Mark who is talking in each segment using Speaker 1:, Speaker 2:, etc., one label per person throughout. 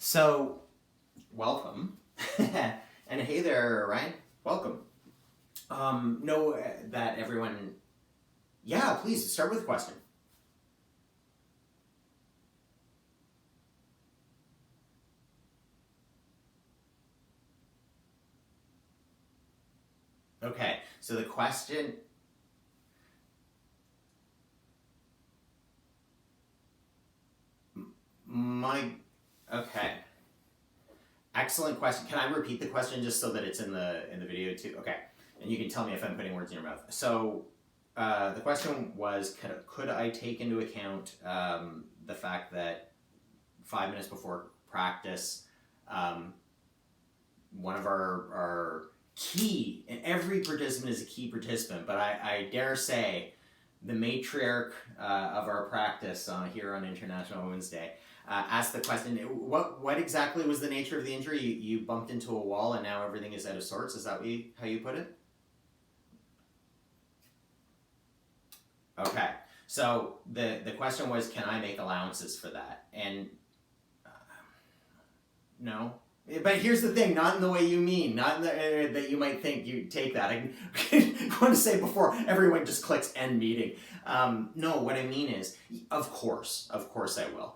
Speaker 1: So, welcome. And hey there, Ryan. Welcome. Know that everyone... Yeah, please, start with a question. Okay, so the question... Okay. Excellent question. Can I repeat the question just so that it's in the video too? Okay. And you can tell me if I'm putting words in your mouth. So the question was, could I take into account the fact that 5 minutes before practice, one of our key, and every participant is a key participant, but I dare say the matriarch of our practice here on International Women's Day, asked the question, what exactly was the nature of the injury? You bumped into a wall and now everything is out of sorts? Is that how you put it? Okay. So the question was, can I make allowances for that? And no. But here's the thing, not in the way you mean, not in the, that you might think you take that. I want to say before everyone just clicks end meeting. No, what I mean is, of course I will.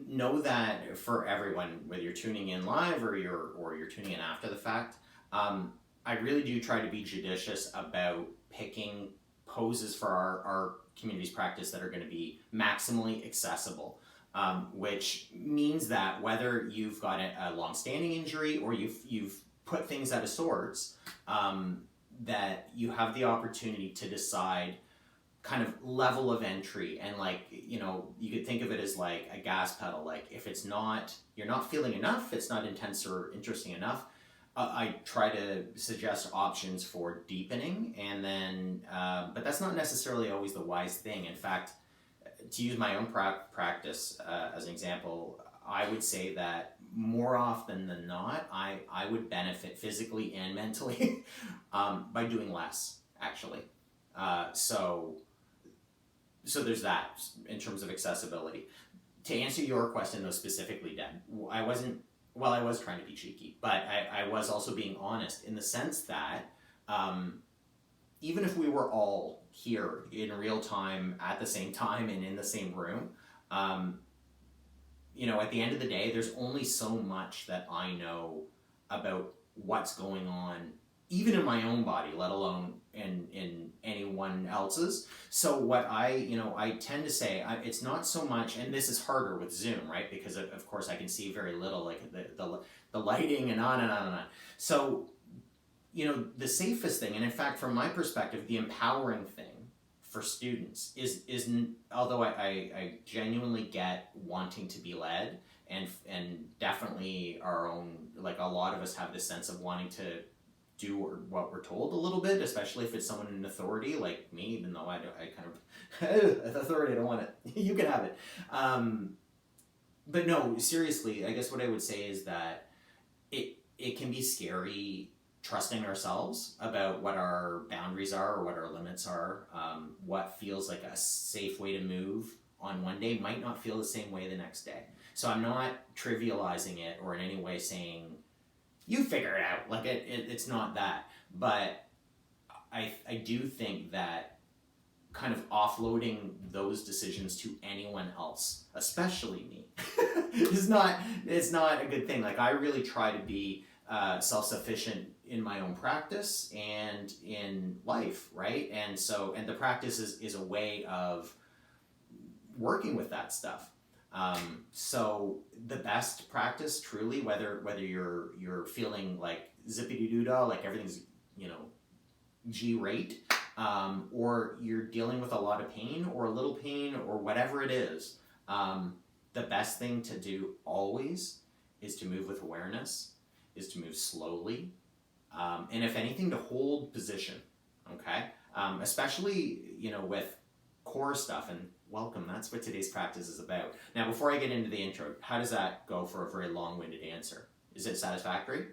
Speaker 1: Know that for everyone, whether you're tuning in live or you're tuning in after the fact, I really do try to be judicious about picking poses for our community's practice that are going to be maximally accessible. Which means that whether you've got a long-standing injury or you've put things out of sorts, that you have the opportunity to decide kind of level of entry. And you could think of it as like a gas pedal. Like if you're not feeling enough, it's not intense or interesting enough, I try to suggest options for deepening, and then but that's not necessarily always the wise thing. In fact, to use my own practice as an example, I would say that more often than not, I would benefit physically and mentally by doing less, actually. So there's that in terms of accessibility. To answer your question, though, specifically, Deb, I was trying to be cheeky, but I was also being honest in the sense that even if we were all here in real time at the same time and in the same room, at the end of the day, there's only so much that I know about what's going on, even in my own body, let alone in anyone else's. So what I tend to say, it's not so much, and this is harder with Zoom, right? Because of course I can see very little, like the lighting and on and on and on. So the safest thing, and in fact, from my perspective, the empowering thing for students is although I genuinely get wanting to be led, and definitely our own, like a lot of us have this sense of wanting to do what we're told a little bit, especially if it's someone in authority like me, even though I kind of authority, I don't want it. You can have it. But no, seriously, I guess what I would say is that it can be scary trusting ourselves about what our boundaries are or what our limits are. What feels like a safe way to move on one day might not feel the same way the next day. So I'm not trivializing it or in any way saying, you figure it out. Like it's not that. But I do think that kind of offloading those decisions to anyone else, especially me, it's not a good thing. Like I really try to be self-sufficient in my own practice and in life, right? And the practice is a way of working with that stuff. So the best practice, truly, whether you're feeling like zippity-doo-dah, like everything's G-rate, or you're dealing with a lot of pain or a little pain or whatever it is, the best thing to do always is to move with awareness, is to move slowly, and if anything, to hold position, okay? Especially, with core stuff, and welcome, that's what today's practice is about. Now, before I get into the intro, how does that go for a very long-winded answer? Is it satisfactory?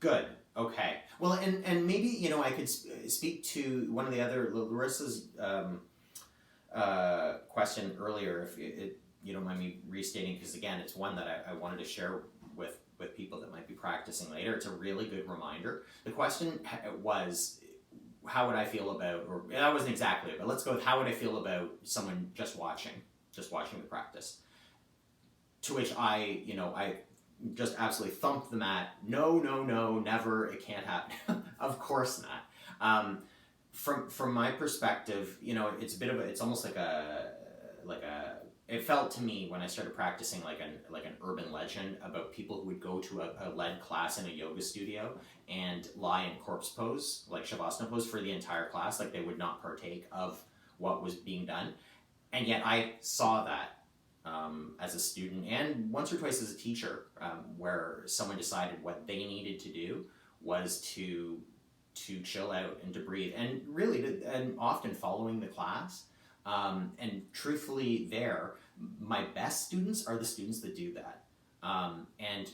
Speaker 1: Good, okay. Well, and maybe, you know, I could speak to one of the other, Larissa's question earlier, if you don't mind me restating, because again, it's one that I wanted to share with people that might be practicing later. It's a really good reminder. The question was, how would I feel about, or that wasn't exactly it, but let's go with how would I feel about someone just watching the practice. To which I just absolutely thumped the mat. No, never, it can't happen. Of course not. From my perspective, you know, it's almost like it felt to me when I started practicing like an urban legend about people who would go to a lead class in a yoga studio and lie in corpse pose, like shavasana pose, for the entire class. Like they would not partake of what was being done. And yet I saw that as a student and once or twice as a teacher, where someone decided what they needed to do was to chill out and to breathe, and really and often following the class. And truthfully, my best students are the students that do that. And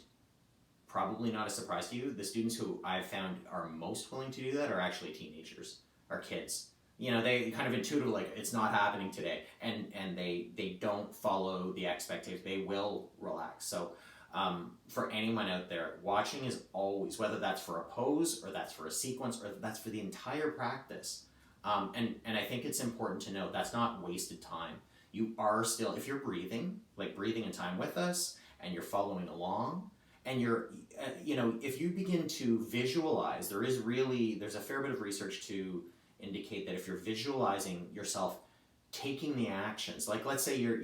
Speaker 1: probably not a surprise to you, the students who I've found are most willing to do that are actually teenagers, or kids. You know, they kind of intuitive, like, it's not happening today, and they don't follow the expectations. They will relax. So for anyone out there, watching is always, whether that's for a pose or that's for a sequence or that's for the entire practice. And I think it's important to note that's not wasted time. You are still, if you're breathing in time with us, and you're following along, and you're, if you begin to visualize, there's a fair bit of research to indicate that if you're visualizing yourself taking the actions, like let's say you're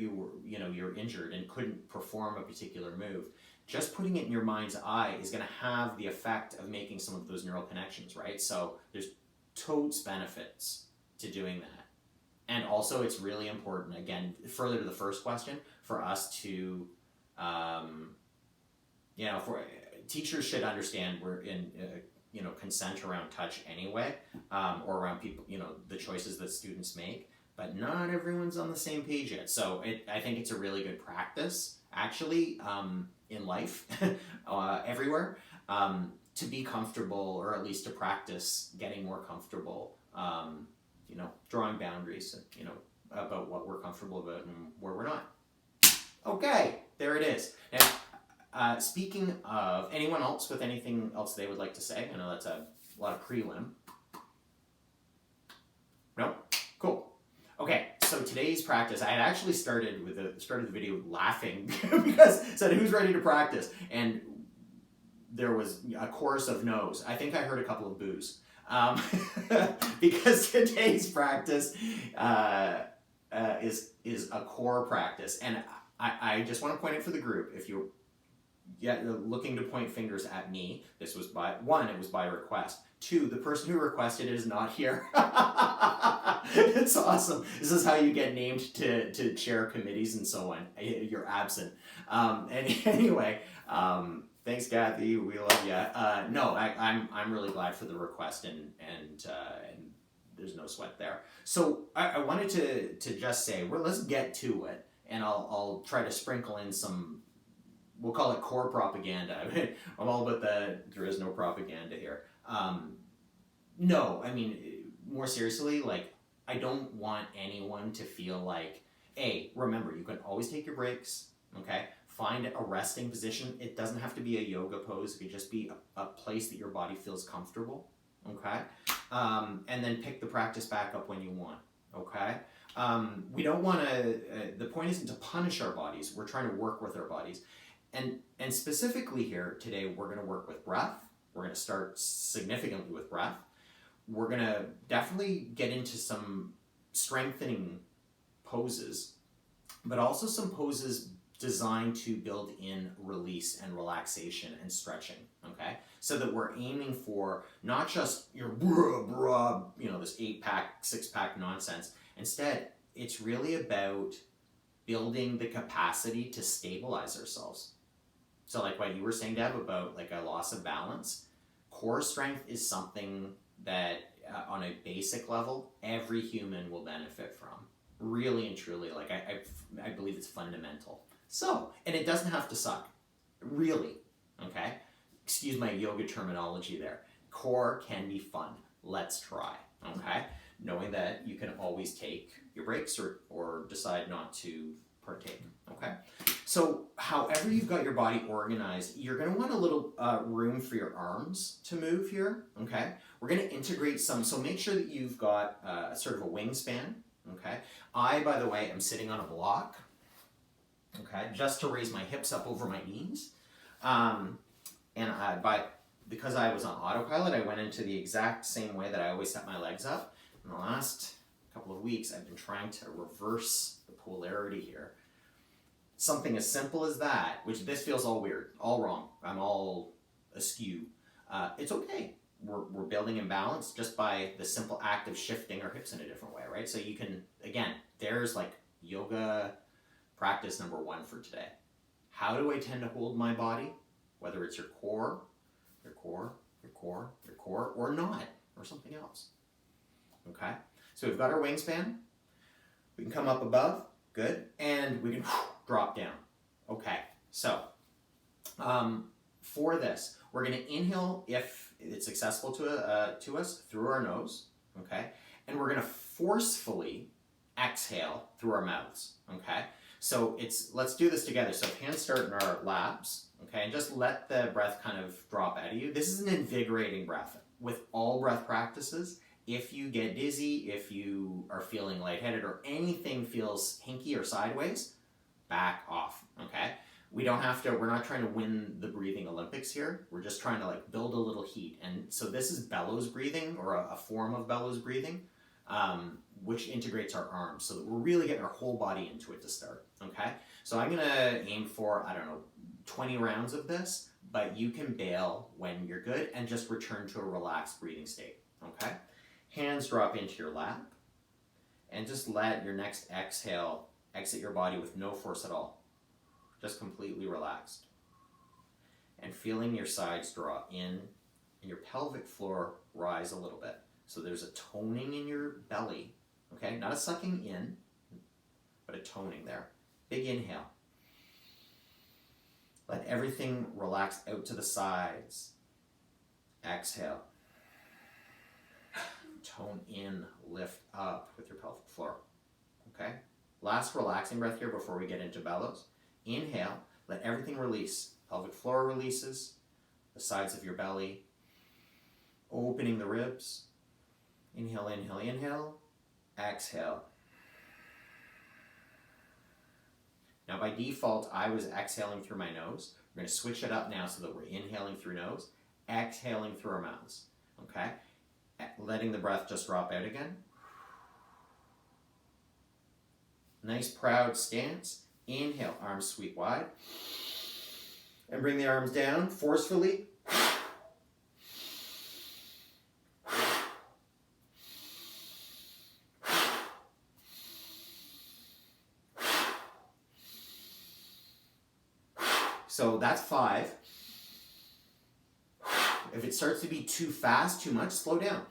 Speaker 1: injured and couldn't perform a particular move, just putting it in your mind's eye is going to have the effect of making some of those neural connections, right? So there's totes benefits to doing that. And also it's really important, again, further to the first question, for us to, for teachers should understand we're in, consent around touch anyway, or around people, the choices that students make, but not everyone's on the same page yet. So I think it's a really good practice, actually, in life, everywhere, to be comfortable, or at least to practice getting more comfortable, drawing boundaries, about what we're comfortable about and where we're not. Okay, there it is. Now, speaking of anyone else with anything else they would like to say, I know that's a lot of prelim. No? Cool. Okay, so today's practice, I had actually started the video laughing because I said, who's ready to practice? And there was a chorus of no's. I think I heard a couple of boos. Because today's practice is a core practice. And I just want to point it for the group. If you're looking to point fingers at me, this was it was by request. 2, the person who requested it is not here. It's awesome. This is how you get named to chair committees and so on. You're absent. Anyway, thanks, Kathy. We love you. No, I'm really glad for the request, and there's no sweat there. So I wanted to just say, let's get to it, and I'll try to sprinkle in some, we'll call it core propaganda. I'm all about there is no propaganda here. No, I mean, more seriously, like, I don't want anyone to feel like, remember, you can always take your breaks, okay? Find a resting position. It doesn't have to be a yoga pose. It could just be a place that your body feels comfortable, okay? And then pick the practice back up when you want, okay? We don't want to, the point isn't to punish our bodies. We're trying to work with our bodies. And specifically here today, we're going to work with breath. We're going to start significantly with breath. We're going to definitely get into some strengthening poses, but also some poses designed to build in release and relaxation and stretching, okay? So that we're aiming for not just your this 8-pack, 6-pack nonsense. Instead, it's really about building the capacity to stabilize ourselves. So like what you were saying, Deb, about like a loss of balance, core strength is something that on a basic level, every human will benefit from. Really and truly, like I believe it's fundamental. So, and it doesn't have to suck, really, okay? Excuse my yoga terminology there. core can be fun. Let's try, okay? Knowing that you can always take your breaks or decide not to partake, okay? So however you've got your body organized, you're gonna want a little room for your arms to move here, okay? We're gonna integrate some, so make sure that you've got sort of a wingspan, okay? I, by the way, am sitting on a block, okay, just to raise my hips up over my knees. Because I was on autopilot, I went into the exact same way that I always set my legs up. In the last couple of weeks, I've been trying to reverse the polarity here. Something as simple as that, which this feels all weird, all wrong, I'm all askew. It's okay. We're building imbalance just by the simple act of shifting our hips in a different way, right? So you can, again, there's like yoga practice number 1 for today. How do I tend to hold my body? Whether it's your core, or not, or something else. Okay? So we've got our wingspan. We can come up above, good, and we can drop down. Okay, so for this, we're going to inhale if it's accessible to us through our nose, okay? And we're going to forcefully exhale through our mouths, okay? So let's do this together. So hands start in our laps, okay? And just let the breath kind of drop out of you. This is an invigorating breath. With all breath practices, if you get dizzy, if you are feeling lightheaded, or anything feels hinky or sideways, back off, okay? We're not trying to win the breathing Olympics here. We're just trying to like build a little heat. And so this is bellows breathing, or a form of bellows breathing, which integrates our arms so that we're really getting our whole body into it to start, okay? So I'm gonna aim for, 20 rounds of this, but you can bail when you're good and just return to a relaxed breathing state, okay? Hands drop into your lap, and just let your next exhale exit your body with no force at all. Just completely relaxed. And feeling your sides draw in and your pelvic floor rise a little bit. So there's a toning in your belly, okay? Not a sucking in, but a toning there. Big inhale. Let everything relax out to the sides. Exhale. Tone in, lift up with your pelvic floor, okay? Last relaxing breath here before we get into bellows. Inhale, let everything release. Pelvic floor releases, the sides of your belly, opening the ribs. Inhale, inhale, inhale. Exhale. Now by default, I was exhaling through my nose. We're going to switch it up now so that we're inhaling through nose, exhaling through our mouths, okay? Letting the breath just drop out again. Nice proud stance. Inhale, arms sweep wide. And bring the arms down forcefully. So that's 5. If it starts to be too fast, too much, slow down.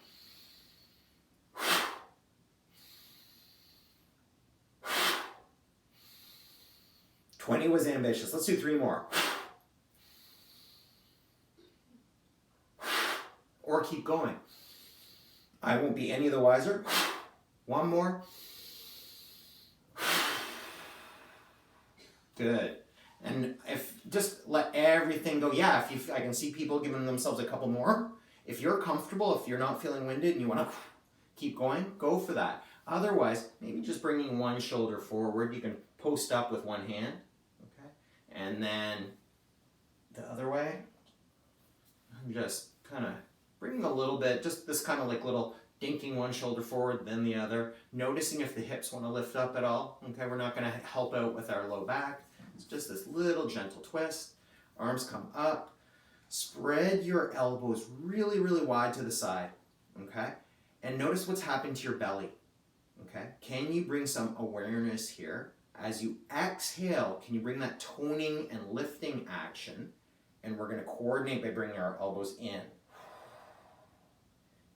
Speaker 1: "20 was ambitious. Let's do 3 more. Or keep going. I won't be any the wiser. 1 more. Good. And just let everything go. Yeah, I can see people giving themselves a couple more. If you're comfortable, if you're not feeling winded and you want to keep going, go for that. Otherwise, maybe just bringing one shoulder forward. You can post up with one hand, okay? And then the other way. I'm just kind of bringing a little bit, just this kind of like little dinking one shoulder forward, then the other. Noticing if the hips want to lift up at all, okay? We're not going to help out with our low back. It's just this little gentle twist. Arms come up. Spread your elbows really, really wide to the side, okay? And notice what's happening to your belly, okay? Can you bring some awareness here? As you exhale, can you bring that toning and lifting action? And we're going to coordinate by bringing our elbows in.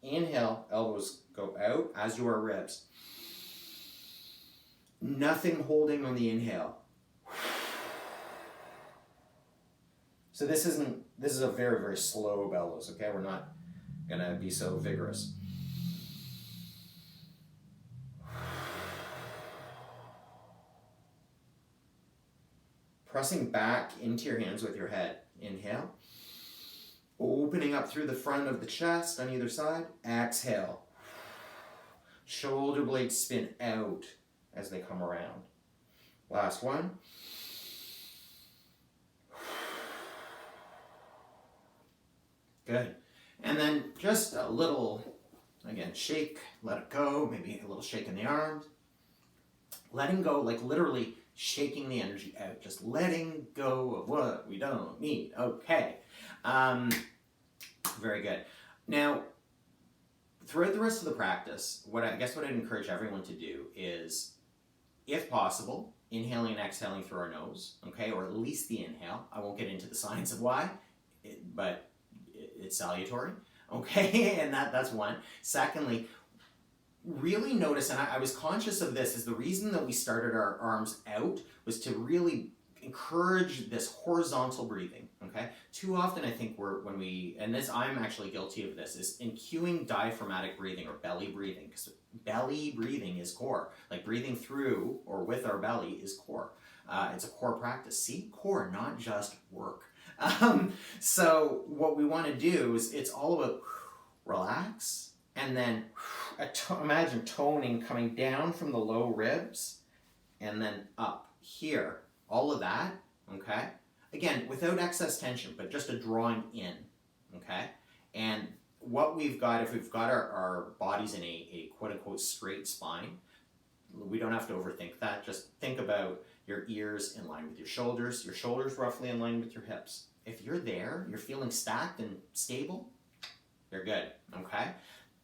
Speaker 1: Inhale, elbows go out, as do our ribs. Nothing holding on the inhale. So this is a very, very slow bellows, okay? We're not gonna be so vigorous. Pressing back into your hands with your head. Inhale. Opening up through the front of the chest on either side. Exhale. Shoulder blades spin out as they come around. Last one. Good. And then just a little, again, shake, let it go, maybe a little shake in the arms. Letting go, like literally shaking the energy out, just letting go of what we don't need. Okay. Very good. Now, throughout the rest of the practice, what I'd encourage everyone to do is, if possible, inhaling and exhaling through our nose, okay, or at least the inhale. I won't get into the science of why, but it's salutary, okay, and that's one. Secondly, really notice, and I was conscious of this, is the reason that we started our arms out was to really encourage this horizontal breathing, okay? Too often I think I'm actually guilty of this, is in cueing diaphragmatic breathing or belly breathing, because belly breathing is core. Like breathing through or with our belly is core. It's a core practice. See, core, not just work. So what we want to do is it's all about relax, and then imagine toning coming down from the low ribs and then up here. All of that, okay? Again, without excess tension, but just a drawing in, okay? And what we've got, if we've got our bodies in a quote-unquote straight spine, we don't have to overthink that. Just think about your ears in line with your shoulders roughly in line with your hips. If you're there, you're feeling stacked and stable, you're good, okay?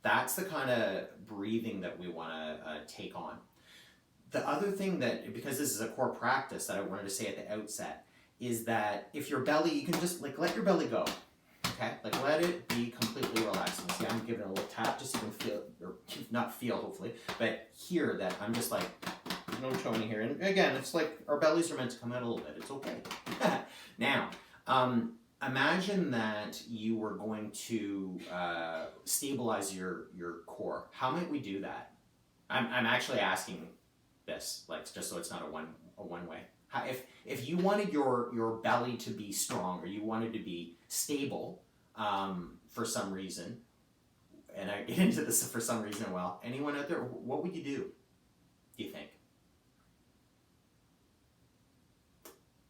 Speaker 1: That's the kind of breathing that we want to take on. The other thing that, because this is a core practice that I wanted to say at the outset, is that if your belly, you can just let your belly go, okay? Like let it be completely relaxed. And see, I'm giving it a little tap just so you can feel, or not feel hopefully, but hear that I'm just like, no toning here. And again, it's like our bellies are meant to come out a little bit. It's okay. Now, imagine that you were going to stabilize your core. How might we do that? I'm actually asking this, like just so it's not a one way. If you wanted your belly to be strong, or you wanted to be stable for some reason, and I get into this for some reason, well, anyone out there, what would you do you think?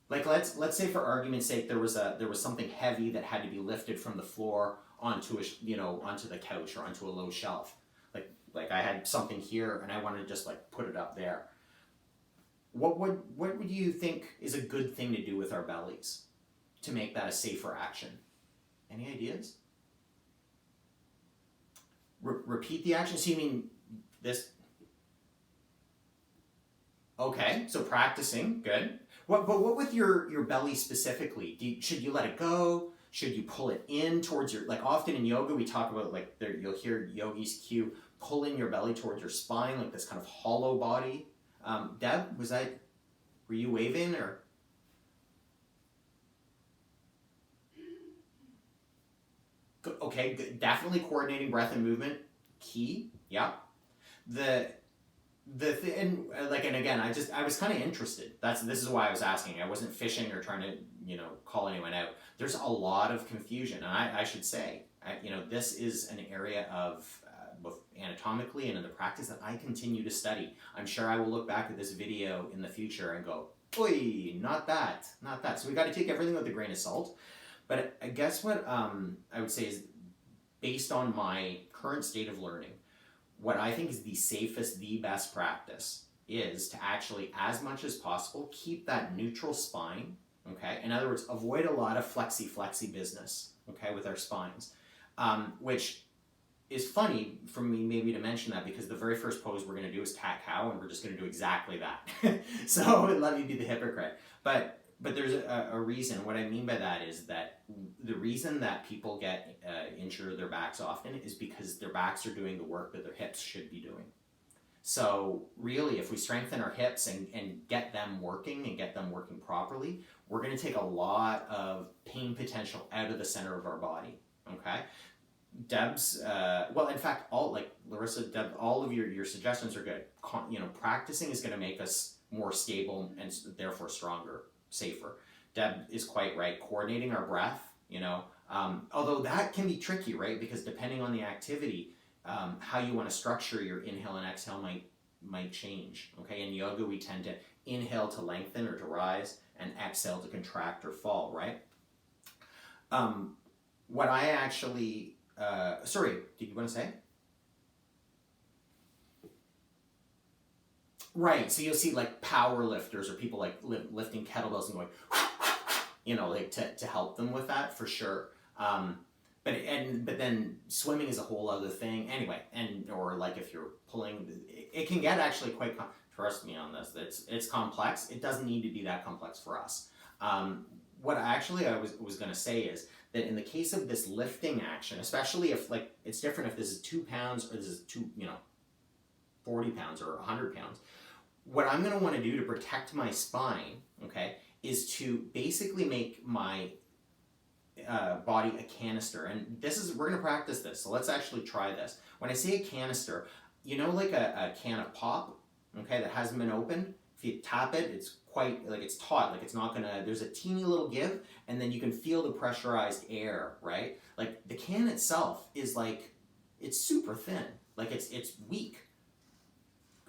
Speaker 1: Like let's say for argument's sake there was something heavy that had to be lifted from the floor onto onto the couch or onto a low shelf. Like I had something here and I wanted to just like put it up there. What would you think is a good thing to do with our bellies to make that a safer action? Any ideas? Repeat the action. So you mean this? Okay, so practicing, good. But what with your belly specifically? Should you let it go? Should you pull it in towards your, like often in yoga we talk about like you'll hear yogis cue, pull in your belly towards your spine, like this kind of hollow body. Deb, were you waving or? Okay, definitely coordinating breath and movement, key, yeah. And again, I was kind of interested. This is why I was asking. I wasn't fishing or trying to, call anyone out. There's a lot of confusion, and I should say, this is an area of both anatomically and in the practice that I continue to study. I'm sure I will look back at this video in the future and go, "Oi, not that." So we got to take everything with a grain of salt. But I guess what I would say is, based on my current state of learning, what I think is the safest, the best practice is to actually, as much as possible, keep that neutral spine, okay? In other words, avoid a lot of flexy business, okay, with our spines, which is funny for me maybe to mention that because the very first pose we're going to do is cat-cow, and we're just going to do exactly that. So let me be the hypocrite. But there's a reason. What I mean by that is that the reason that people get injured their backs often is because their backs are doing the work that their hips should be doing. So really, if we strengthen our hips and get them working and get them working properly, we're going to take a lot of pain potential out of the center of our body, okay? Deb's, well, in fact, all, like Larissa, Deb, all of your suggestions are good. Practicing is going to make us more stable and therefore stronger, safer. Deb is quite right. Coordinating our breath, although that can be tricky, right? Because depending on the activity, how you want to structure your inhale and exhale might change. Okay, in yoga we tend to inhale to lengthen or to rise, and exhale to contract or fall, right? What I actually, sorry, did you want to say? Right, so you'll see like power lifters or people like lifting kettlebells and going, like to help them with that for sure. But then swimming is a whole other thing anyway, or like if you're pulling, it can get actually quite, trust me on this, it's complex. It doesn't need to be that complex for us. What I was going to say is that in the case of this lifting action, especially if like it's different if this is 2 pounds or this is 40 pounds or 100 pounds, what I'm going to want to do to protect my spine, okay, is to basically make my body a canister. And we're going to practice this, so let's actually try this. When I say a canister, like a can of pop, okay, that hasn't been opened, if you tap it, it's quite, like it's taut, like it's not gonna, there's a teeny little give, and then you can feel the pressurized air, right? Like the can itself is like, it's super thin, like it's weak.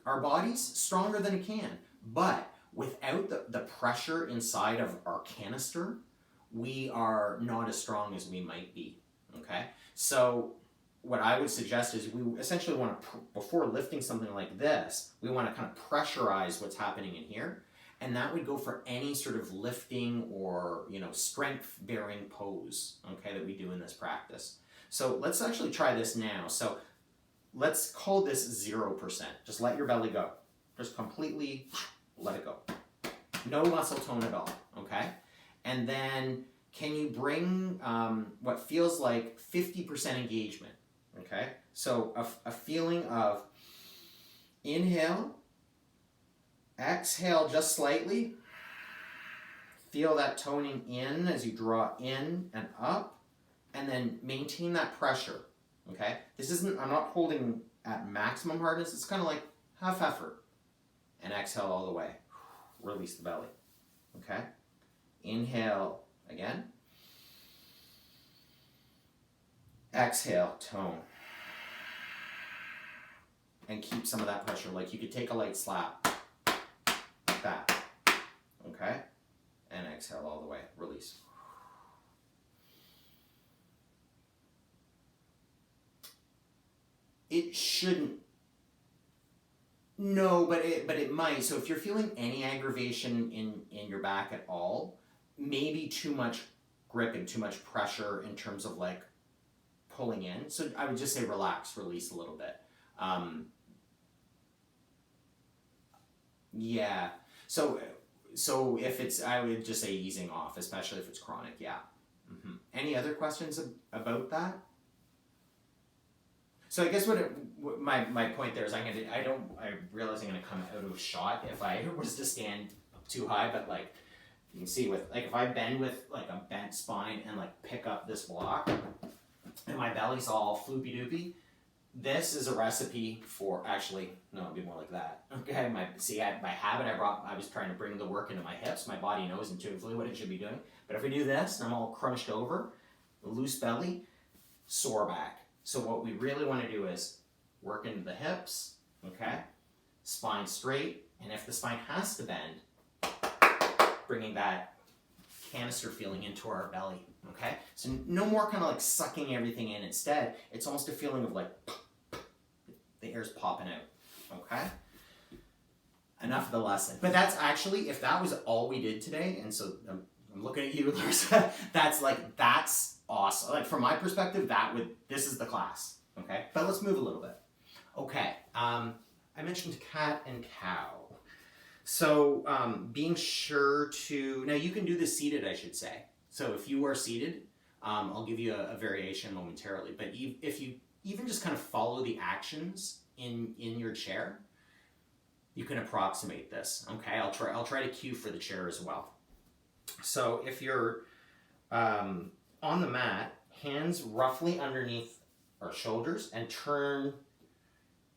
Speaker 1: Our body's stronger than a can, but without the pressure inside of our canister, we are not as strong as we might be, okay? So what I would suggest is we essentially want to, before lifting something like this, we want to kind of pressurize what's happening in here. And that would go for any sort of lifting or, strength-bearing pose, okay, that we do in this practice. So let's actually try this now. So let's call this 0%. Just let your belly go. Just completely let it go. No muscle tone at all, okay? And then can you bring what feels like 50% engagement, okay? So a feeling of inhale, exhale just slightly. Feel that toning in as you draw in and up, and then maintain that pressure, okay? I'm not holding at maximum hardness, it's kind of like half effort. And exhale all the way. Release the belly, okay? Inhale again. Exhale, tone. And keep some of that pressure, like you could take a light slap. Like that, okay? And exhale all the way, release. It shouldn't. No, but it might. So if you're feeling any aggravation in your back at all, maybe too much grip and too much pressure in terms of like pulling in. So I would just say relax, release a little bit. Yeah. So if it's, I would just say easing off, especially if it's chronic. Yeah. Mm-hmm. Any other questions about that? So I guess what my point there is I realize I'm gonna come out of shot if I was to stand too high, but like you can see with like if I bend with like a bent spine and like pick up this block and my belly's all floopy doopy, this is a recipe for it'd be more like that. Okay, by habit I was trying to bring the work into my hips. My body knows intuitively what it should be doing. But if we do this and I'm all crunched over, loose belly, sore back. So what we really want to do is work into the hips, okay? Spine straight, and if the spine has to bend, bringing that canister feeling into our belly, okay? So no more kind of like sucking everything in. Instead, it's almost a feeling of like the air's popping out, okay? Enough of the lesson. But that's actually, if that was all we did today, and so I'm looking at you, Larissa, that's awesome. Like from my perspective, this is the class, okay? But let's move a little bit. Okay, I mentioned cat and cow. So being sure to, now you can do this seated, I should say. So if you are seated, I'll give you a variation momentarily, but if you even just kind of follow the actions in your chair, you can approximate this, okay? I'll try to cue for the chair as well. So if you're on the mat, hands roughly underneath our shoulders and turn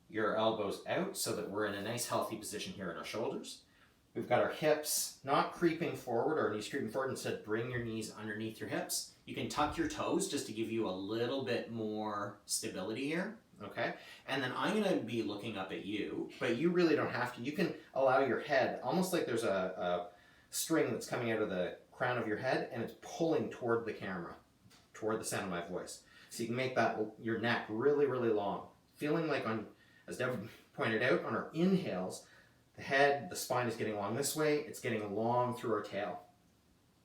Speaker 1: your elbows out so that we're in a nice healthy position here in our shoulders. We've got our hips not creeping forward or knees creeping forward. Instead, bring your knees underneath your hips. You can tuck your toes just to give you a little bit more stability here, okay? And then I'm gonna be looking up at you, but you really don't have to. You can allow your head, almost like there's a string that's coming out of the crown of your head and it's pulling toward the camera, toward the sound of my voice. So you can make that your neck really, really long. Feeling like as Deb pointed out, on our inhales, the head, the spine is getting long this way, it's getting long through our tail.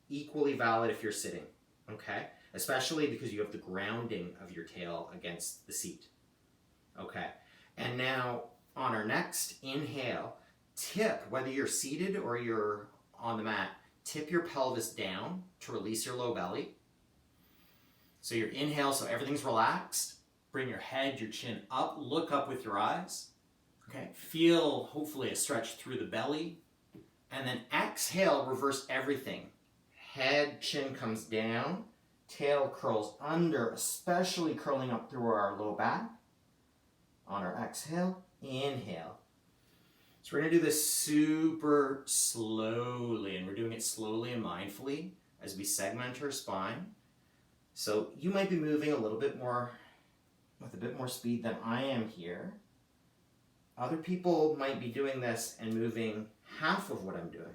Speaker 1: Equally valid if you're sitting, okay? Especially because you have the grounding of your tail against the seat, okay? And now on our next inhale, tip, whether you're seated or you're on the mat, tip your pelvis down to release your low belly. So your inhale, so everything's relaxed. Bring your head, your chin up, look up with your eyes. Okay, feel hopefully a stretch through the belly. And then exhale, reverse everything. Head, chin comes down, tail curls under, especially curling up through our low back. On our exhale, inhale. So we're gonna do this super slowly, and we're doing it slowly and mindfully as we segment our spine. So you might be moving a little bit more, with a bit more speed than I am here. Other people might be doing this and moving half of what I'm doing.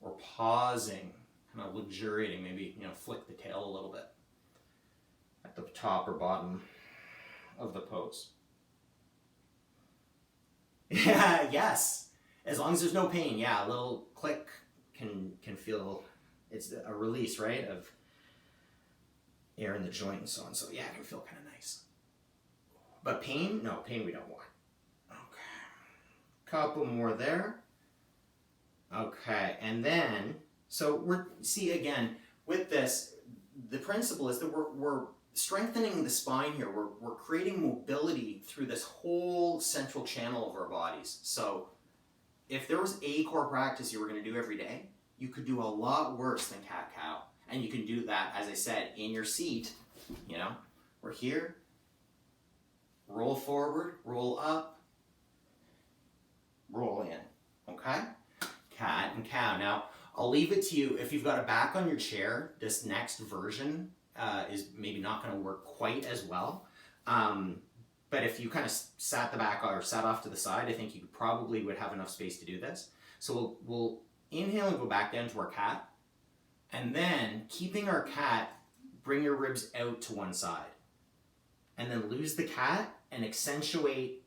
Speaker 1: Or pausing, kind of luxuriating, maybe, flick the tail a little bit at the top or bottom of the pose. Yeah, yes. As long as there's no pain, yeah, a little click can feel, it's a release, right, of air in the joint and so on. So yeah, it can feel kind of nice. But pain? No, pain we don't want. Okay. Couple more there. Okay, and then, so see again, with this, the principle is that we're strengthening the spine here. We're creating mobility through this whole central channel of our bodies. So if there was a core practice you were going to do every day, you could do a lot worse than cat-cow. And you can do that, as I said, in your seat. We're here, roll forward, roll up, roll in, okay? Cat and cow. Now, I'll leave it to you. If you've got a back on your chair, this next version is maybe not going to work quite as well. But if you kind of sat the back or sat off to the side, I think you probably would have enough space to do this. So we'll inhale and go back down to our cat. And then, keeping our cat, bring your ribs out to one side. And then lose the cat and accentuate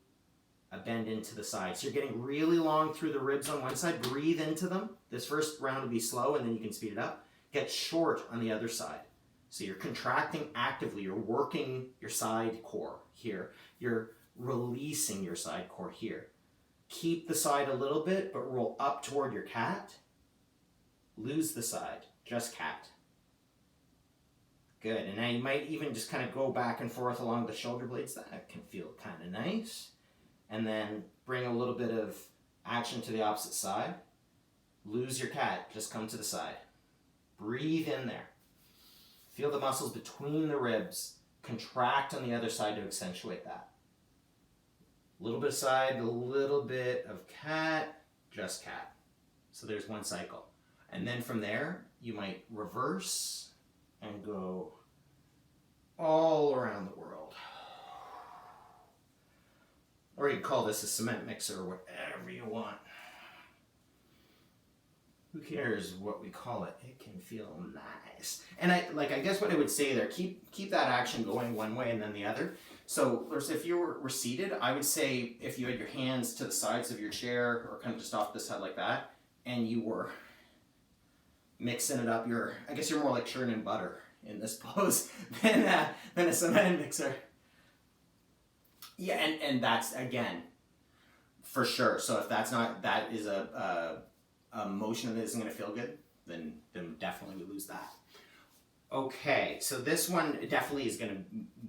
Speaker 1: a bend into the side. So you're getting really long through the ribs on one side. Breathe into them. This first round will be slow and then you can speed it up. Get short on the other side. So you're contracting actively. You're working your side core here. You're releasing your side core here. Keep the side a little bit, but roll up toward your cat. Lose the side. Just cat. Good. And now you might even just kind of go back and forth along the shoulder blades. That can feel kind of nice. And then bring a little bit of action to the opposite side. Lose your cat. Just come to the side. Breathe in there. Feel the muscles between the ribs. Contract on the other side to accentuate that. A little bit of side, a little bit of cat, just cat. So there's one cycle. And then from there, you might reverse and go all around the world. Or you could call this a cement mixer, whatever you want. Who cares what we call it? It can feel nice. And I guess what I would say there, keep that action going one way and then the other. So if you were seated, I would say if you had your hands to the sides of your chair or kind of just off the side like that, and you were mixing it up, I guess you're more like churning butter in this pose than a cement mixer. Yeah, and that's, again, for sure. So if that is a motion that isn't going to feel good, then definitely we lose that. Okay, so this one definitely is going to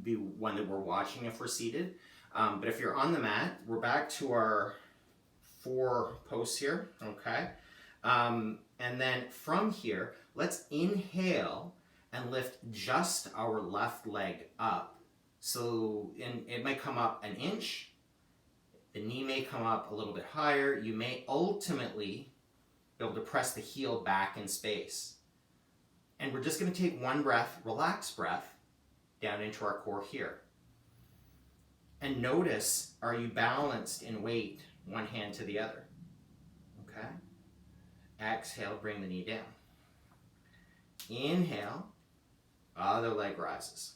Speaker 1: be one that we're watching if we're seated. But if you're on the mat, we're back to our 4 posts here, okay? And then from here, let's inhale and lift just our left leg up So it might come up an inch. The knee may come up a little bit higher. You may ultimately be able to press the heel back in space. And we're just going to take one breath, relaxed breath, down into our core here. And notice, are you balanced in weight, one hand to the other? Okay. Exhale, bring the knee down. Inhale, other leg rises.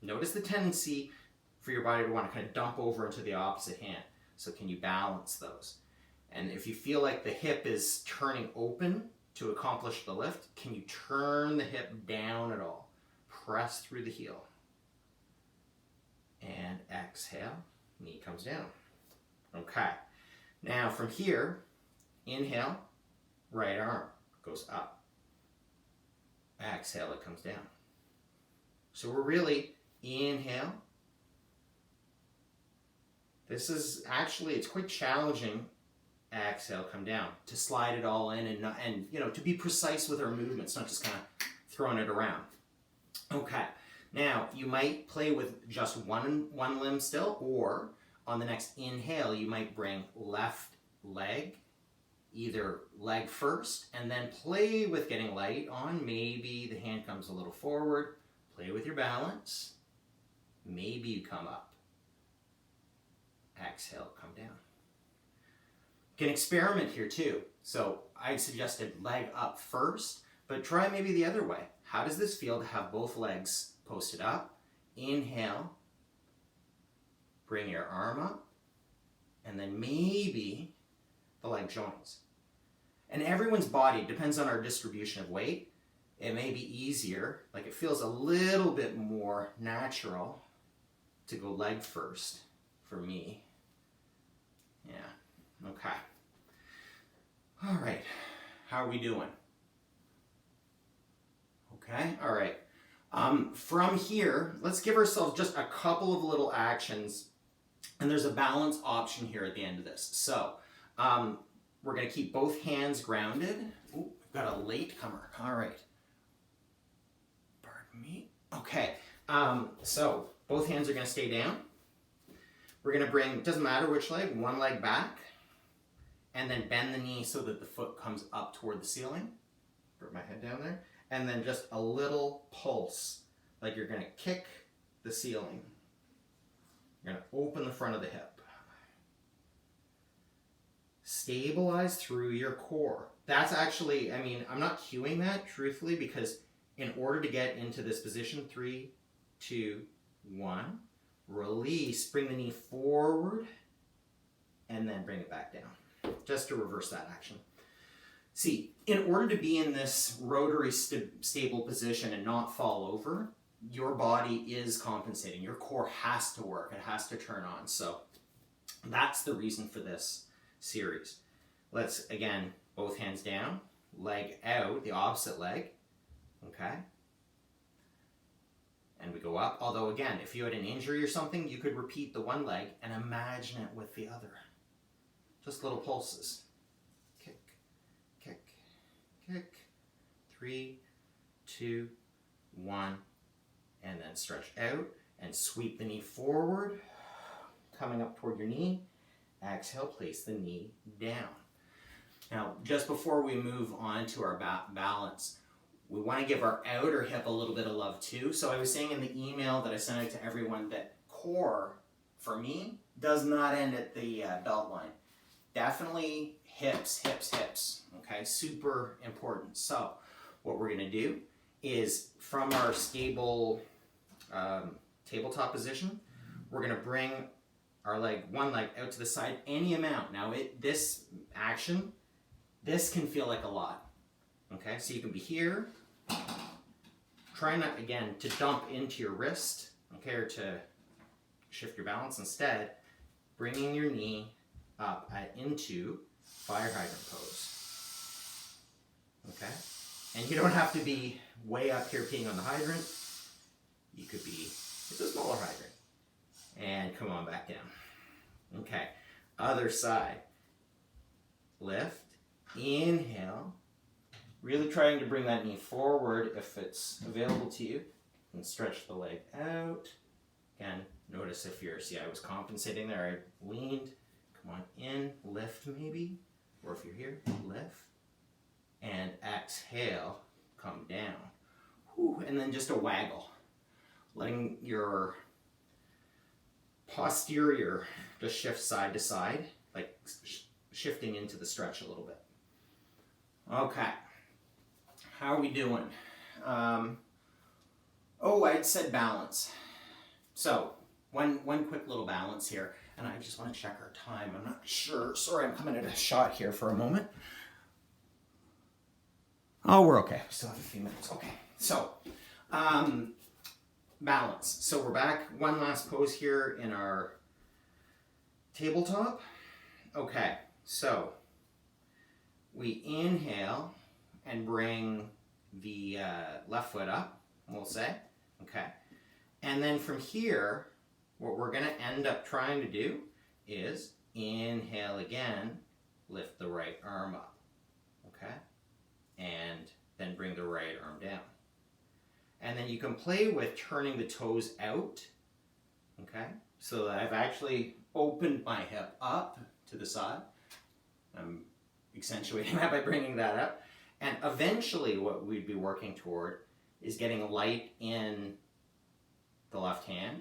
Speaker 1: Notice the tendency for your body to want to kind of dump over into the opposite hand. So can you balance those? And if you feel like the hip is turning open to accomplish the lift, can you turn the hip down at all? Press through the heel. And exhale, knee comes down. Okay. Now from here, inhale, right arm goes up. Exhale, it comes down. So we're really inhale. This is actually, it's quite challenging. Exhale, come down, to slide it all in and you know, to be precise with our movements, not just kind of throwing it around. Okay, now you might play with just one limb still, or on the next inhale, you might bring left leg, either leg first, and then play with getting light on. Maybe the hand comes a little forward, play with your balance. Maybe you come up. Exhale, come down. You can experiment here too. So I suggested leg up first, but try maybe the other way. How does this feel to have both legs posted up? Inhale, bring your arm up, and then maybe the leg joins. And everyone's body depends on our distribution of weight. It may be easier, like it feels a little bit more natural to go leg first for me. Yeah, okay. All right, how are we doing? Okay, all right. From here, let's give ourselves just a couple of little actions, and there's a balance option here at the end of this. So we're gonna keep both hands grounded. Ooh, we've got a latecomer, all right. Pardon me. Okay, so both hands are gonna stay down. We're gonna bring, doesn't matter which leg, one leg back, and then bend the knee so that the foot comes up toward the ceiling. Put my head down there. And then just a little pulse, like you're gonna kick the ceiling. You're gonna open the front of the hip. Stabilize through your core. That's actually, I mean, I'm not cueing that, truthfully, because in order to get into this position, 3, 2, 1, release, bring the knee forward, and then bring it back down, just to reverse that action. See, in order to be in this rotary stable position and not fall over, your body is compensating. Your core has to work. It has to turn on. So that's the reason for this series. Let's, again, both hands down, leg out, the opposite leg, okay? And we go up. Although, again, if you had an injury or something, you could repeat the one leg and imagine it with the other. Just little pulses. Kick, kick, kick. 3, 2, 1. And then stretch out and sweep the knee forward, coming up toward your knee. Exhale, place the knee down. Now, just before we move on to our balance, we want to give our outer hip a little bit of love too. So I was saying in the email that I sent out to everyone that core, for me, does not end at the belt line. Definitely hips, hips, hips, okay? Super important. So what we're gonna do is from our stable tabletop position, we're gonna bring our leg, one leg out to the side, any amount. Now this action, this can feel like a lot, okay? So you can be here. Try not, again, to dump into your wrist, okay, or to shift your balance. Instead, bringing your knee up into fire hydrant pose, okay? And you don't have to be way up here peeing on the hydrant. You could be, it's a smaller hydrant. And come on back down. Okay, other side. Lift, inhale. Really trying to bring that knee forward if it's available to you. And stretch the leg out. Again, notice if you're, see I was compensating there, I leaned, come on in, lift maybe, or if you're here, lift, and exhale, come down. Whew, and then just a waggle, letting your posterior just shift side to side, like shifting into the stretch a little bit. Okay, how are we doing? Oh, I said balance. So, one quick little balance here, and I just want to check our time. I'm not sure. Sorry, I'm coming at a shot here for a moment. Oh, we're okay. We still have a few minutes. Okay, so balance. So we're back. One last pose here in our tabletop. Okay, so we inhale and bring the left foot up, we'll say. Okay. And then from here, what we're going to end up trying to do is inhale again, lift the right arm up. Okay. And then bring the right arm down. And then you can play with turning the toes out. Okay. So that I've actually opened my hip up to the side. I'm accentuating that by bringing that up. And eventually what we'd be working toward is getting light in the left hand.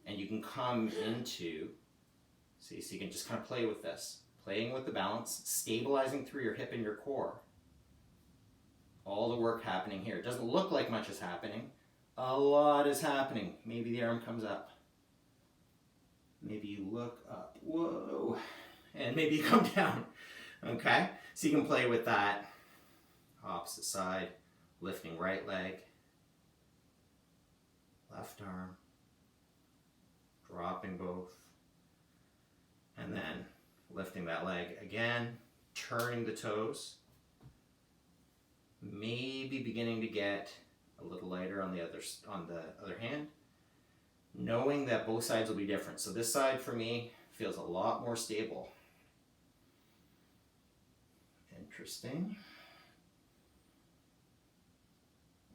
Speaker 1: And you can come into, see, so you can just kind of play with this. Playing with the balance, stabilizing through your hip and your core. All the work happening here. It doesn't look like much is happening. A lot is happening. Maybe the arm comes up. Maybe you look up. Whoa. And maybe you come down. Okay? So you can play with that. Opposite side. Lifting right leg. Left arm. Dropping both. And then lifting that leg again. Turning the toes. Maybe beginning to get a little lighter on the other hand. Knowing that both sides will be different. So this side for me feels a lot more stable. Interesting.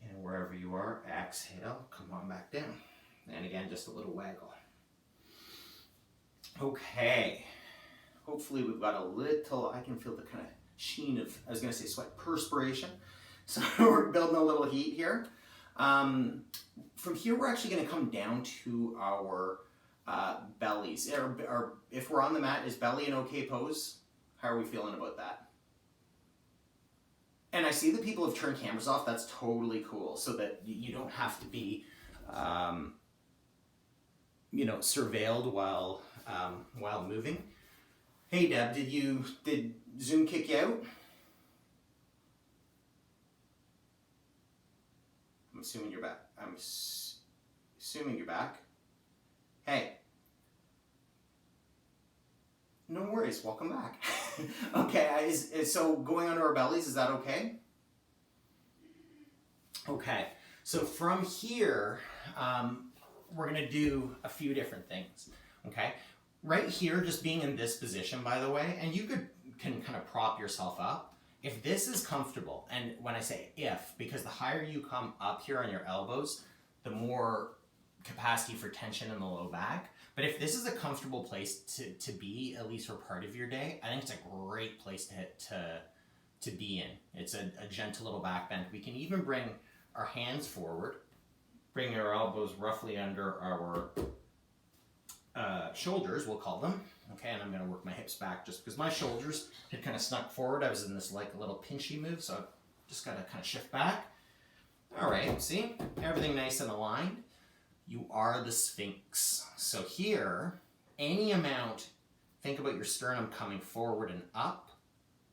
Speaker 1: And wherever you are, exhale, come on back down. And again, just a little waggle. Okay. Hopefully we've got a little, I can feel the kind of sheen of, I was going to say sweat, perspiration. So we're building a little heat here. From here, we're actually going to come down to our bellies. Or if we're on the mat, is belly an okay pose? How are we feeling about that? And I see that people have turned cameras off. That's totally cool, so that you don't have to be, surveilled while moving. Hey Deb, did Zoom kick you out? I'm assuming you're back. I'm assuming you're back. Hey. No worries, welcome back. Okay, so going onto our bellies, is that okay? Okay, so from here, we're gonna do a few different things, okay? Right here, just being in this position, by the way, and you can kind of prop yourself up. If this is comfortable, and when I say if, because the higher you come up here on your elbows, the more capacity for tension in the low back. But if this is a comfortable place to be, at least for part of your day, I think it's a great place to be in. It's a gentle little back bend. We can even bring our hands forward, bring our elbows roughly under our shoulders, we'll call them. Okay, and I'm going to work my hips back just because my shoulders had kind of snuck forward. I was in this like a little pinchy move, so I've just got to kind of shift back. All right, see? Everything nice and aligned. You are the Sphinx. So here, any amount, think about your sternum coming forward and up,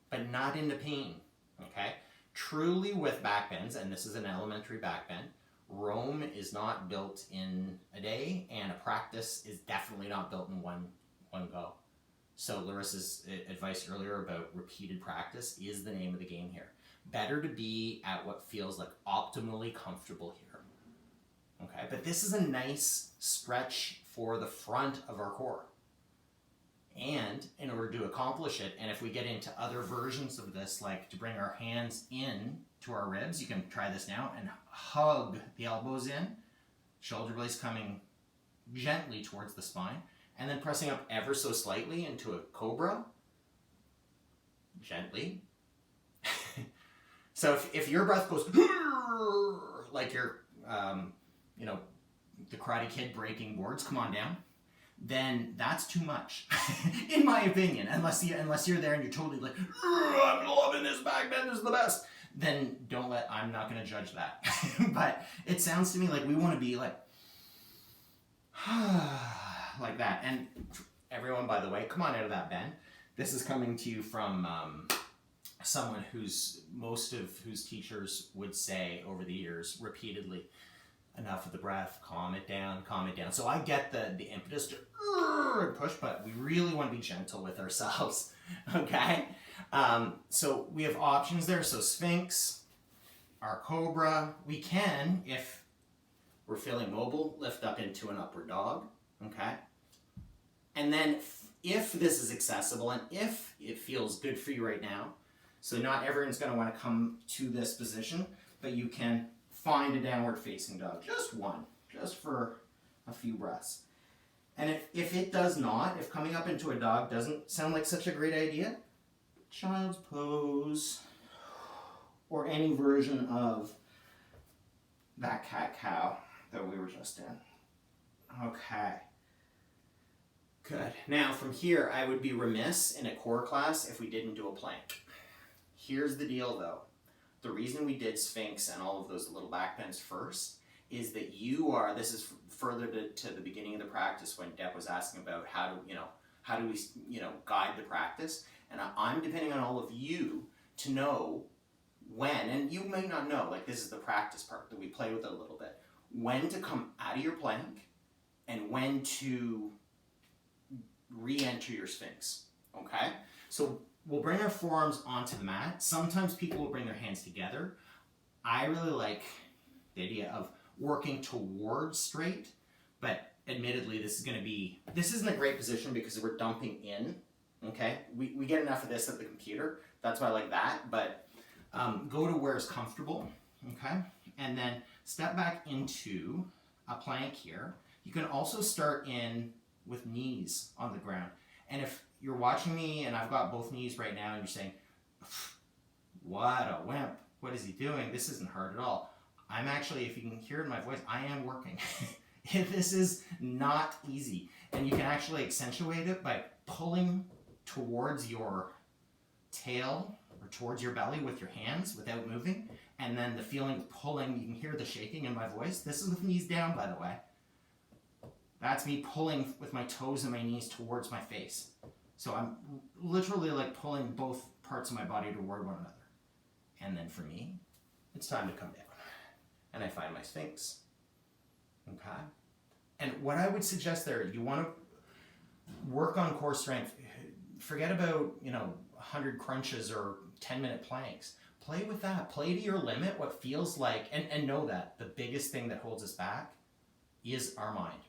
Speaker 1: but not into pain, okay? Truly with back bends, and this is an elementary back bend, Rome is not built in a day, and a practice is definitely not built in one go. So Larissa's advice earlier about repeated practice is the name of the game here. Better to be at what feels like optimally comfortable here. Okay, but this is a nice stretch for the front of our core. And in order to accomplish it, and if we get into other versions of this, like to bring our hands in to our ribs, you can try this now and hug the elbows in, shoulder blades coming gently towards the spine, and then pressing up ever so slightly into a cobra, gently. So if your breath goes like you're, the Karate Kid breaking boards, come on down, then that's too much, in my opinion. Unless you're there and you're totally like, I'm loving this back bend, this is the best. Then I'm not going to judge that. But it sounds to me like we want to be like, like that. And everyone, by the way, come on out of that bend. This is coming to you from someone whose teachers would say over the years repeatedly, enough of the breath, calm it down. So I get the impetus to push, but we really want to be gentle with ourselves, okay? So we have options there. So Sphinx, our cobra. We can, if we're feeling mobile, lift up into an upward dog, okay? And then if this is accessible and if it feels good for you right now, so not everyone's going to want to come to this position, but you can find a downward facing dog, just one, just for a few breaths. And if it does not, if coming up into a dog doesn't sound like such a great idea, child's pose, or any version of that cat-cow that we were just in. Okay. Good. Now from here, I would be remiss in a core class if we didn't do a plank. Here's the deal though. The reason we did Sphinx and all of those little back bends first is that this is further to the beginning of the practice when Deb was asking about how do we guide the practice. And I'm depending on all of you to know when, and you may not know, like this is the practice part that we play with it a little bit, when to come out of your plank and when to re-enter your Sphinx, okay? So we'll bring our forearms onto the mat. Sometimes people will bring their hands together. I really like the idea of working towards straight, but admittedly this isn't a great position because we're dumping in, okay? We get enough of this at the computer, that's why I like that, but go to where it's comfortable, okay? And then step back into a plank here. You can also start in with knees on the ground. And if you're watching me and I've got both knees right now and you're saying, what a wimp, what is he doing? This isn't hard at all. I'm actually, if you can hear it in my voice, I am working. This is not easy. And you can actually accentuate it by pulling towards your tail or towards your belly with your hands without moving. And then the feeling of pulling, you can hear the shaking in my voice. This is with knees down, by the way. That's me pulling with my toes and my knees towards my face. So I'm literally like pulling both parts of my body toward one another. And then for me, it's time to come down. And I find my Sphinx. Okay? And what I would suggest there, you want to work on core strength. Forget about, 100 crunches or 10-minute planks. Play with that. Play to your limit what feels like, and know that the biggest thing that holds us back is our mind.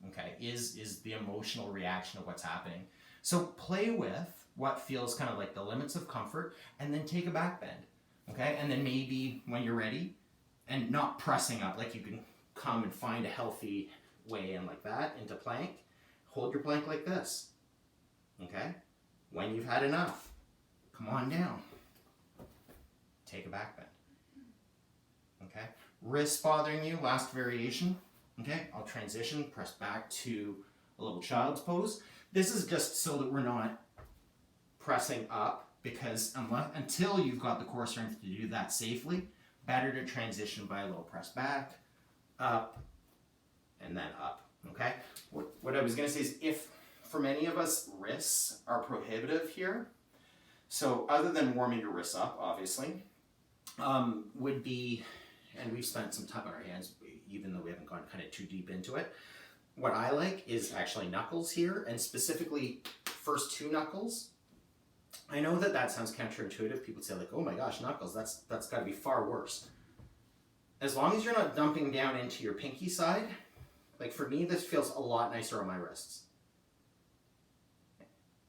Speaker 1: Okay, is the emotional reaction of what's happening. So play with what feels kind of like the limits of comfort, and then take a back bend. Okay, and then maybe when you're ready, and not pressing up, like you can come and find a healthy way in like that into plank. Hold your plank like this. Okay, when you've had enough, come on down. Take a back bend. Okay, wrists bothering you, last variation. Okay, I'll transition, press back to a little child's pose. This is just so that we're not pressing up, because until you've got the core strength to do that safely, better to transition by a little press back, up, and then up, okay? What I was gonna say is, if for many of us, wrists are prohibitive here, so other than warming your wrists up, obviously, would be, and we've spent some time on our hands, even though we haven't gone kind of too deep into it. What I like is actually knuckles here, and specifically first two knuckles. I know that sounds counterintuitive. People say like, oh my gosh, knuckles, that's gotta be far worse. As long as you're not dumping down into your pinky side, like for me, this feels a lot nicer on my wrists.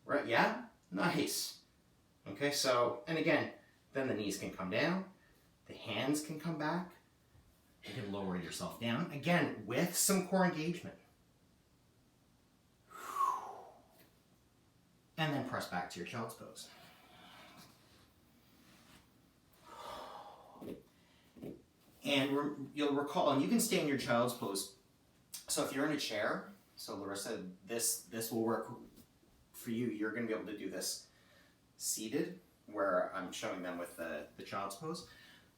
Speaker 1: Right, yeah? Nice. Okay, so, and again, then the knees can come down, the hands can come back, you can lower yourself down, again, with some core engagement. And then press back to your child's pose. And you'll recall, and you can stay in your child's pose. So if you're in a chair, so Larissa, this will work for you. You're going to be able to do this seated, where I'm showing them with the child's pose.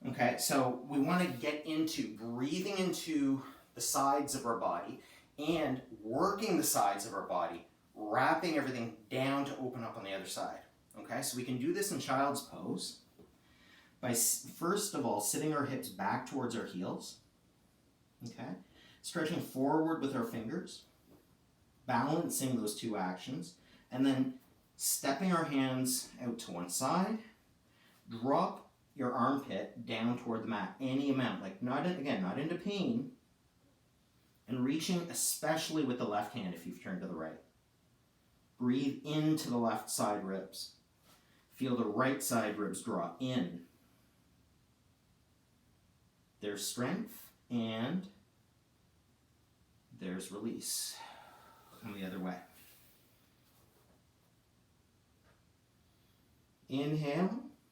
Speaker 1: Okay, so we want to get into breathing into the sides of our body and working the sides of our body, wrapping everything down to open up on the other side. Okay, so we can do this in child's pose by first of all sitting our hips back towards our heels. Okay, stretching forward with our fingers, balancing those two actions, and then stepping our hands out to one side. Drop your armpit down toward the mat, any amount, like not into pain, and reaching especially with the left hand if you've turned to the right. Breathe into the left side ribs. Feel the right side ribs draw in. There's strength, and there's release. Come the other way. Inhale,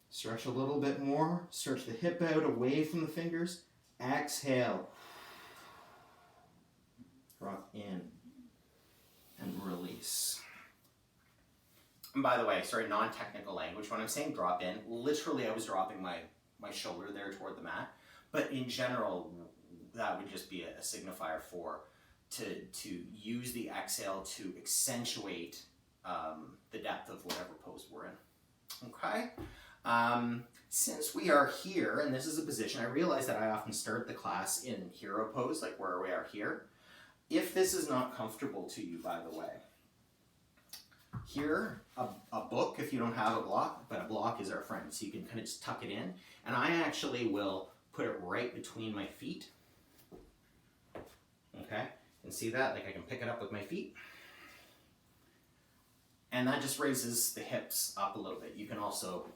Speaker 1: stretch a little bit more. Stretch the hip out away from the fingers. Exhale. Drop in and release. And by the way, sorry, non-technical language. When I'm saying drop in, literally I was dropping my shoulder there toward the mat. But in general, that would just be a signifier for to use the exhale to accentuate the depth of whatever pose we're in. Okay? Since we are here, and this is a position, I realize that I often start the class in hero pose, like where we are here. If this is not comfortable to you, by the way, here, a book, if you don't have a block, but a block is our friend, so you can kind of just tuck it in. And I actually will put it right between my feet. Okay? And see that? Like I can pick it up with my feet. And that just raises the hips up a little bit. You can also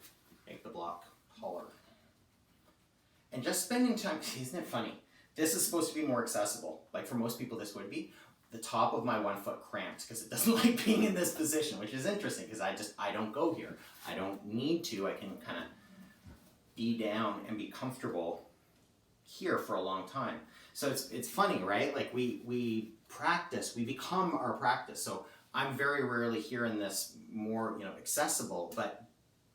Speaker 1: make the block taller. And just spending time, isn't it funny? This is supposed to be more accessible. Like for most people this would be. The top of my 1 foot cramped because it doesn't like being in this position, which is interesting because I don't go here. I don't need to. I can kind of be down and be comfortable here for a long time. So it's funny, right? Like we practice, we become our practice. So I'm very rarely here in this more, accessible, but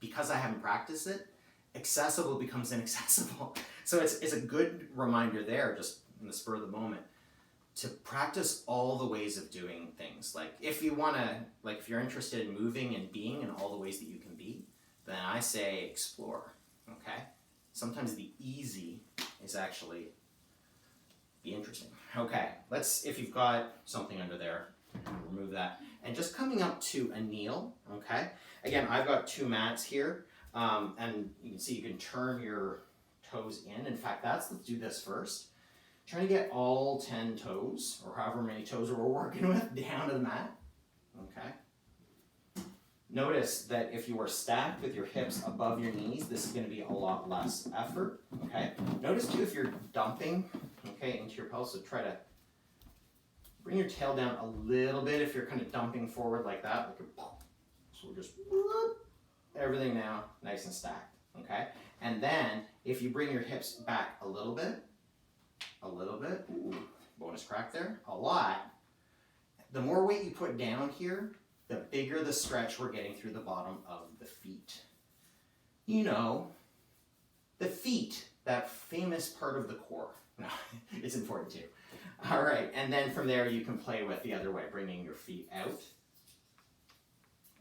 Speaker 1: because I haven't practiced it, accessible becomes inaccessible. So it's a good reminder there, just in the spur of the moment, to practice all the ways of doing things. Like if you want to, like if you're interested in moving and being in all the ways that you can be, then I say explore, okay? Sometimes the easy is actually be interesting. Okay, if you've got something under there, remove that. And just coming up to a kneel, okay? Again, I've got 2 mats here, and you can see you can turn your toes in. In fact, let's do this first. Trying to get all 10 toes, or however many toes we're working with, down to the mat, okay? Notice that if you are stacked with your hips above your knees, this is going to be a lot less effort, okay? Notice too if you're dumping, okay, into your pelvis, so try to bring your tail down a little bit if you're kind of dumping forward like that. So we're just everything now nice and stacked, okay? And then if you bring your hips back a little bit, ooh, bonus crack there, a lot, the more weight you put down here, the bigger the stretch we're getting through the bottom of the feet. The feet, that famous part of the core. No, it's important too. All right, and then from there you can play with the other way, bringing your feet out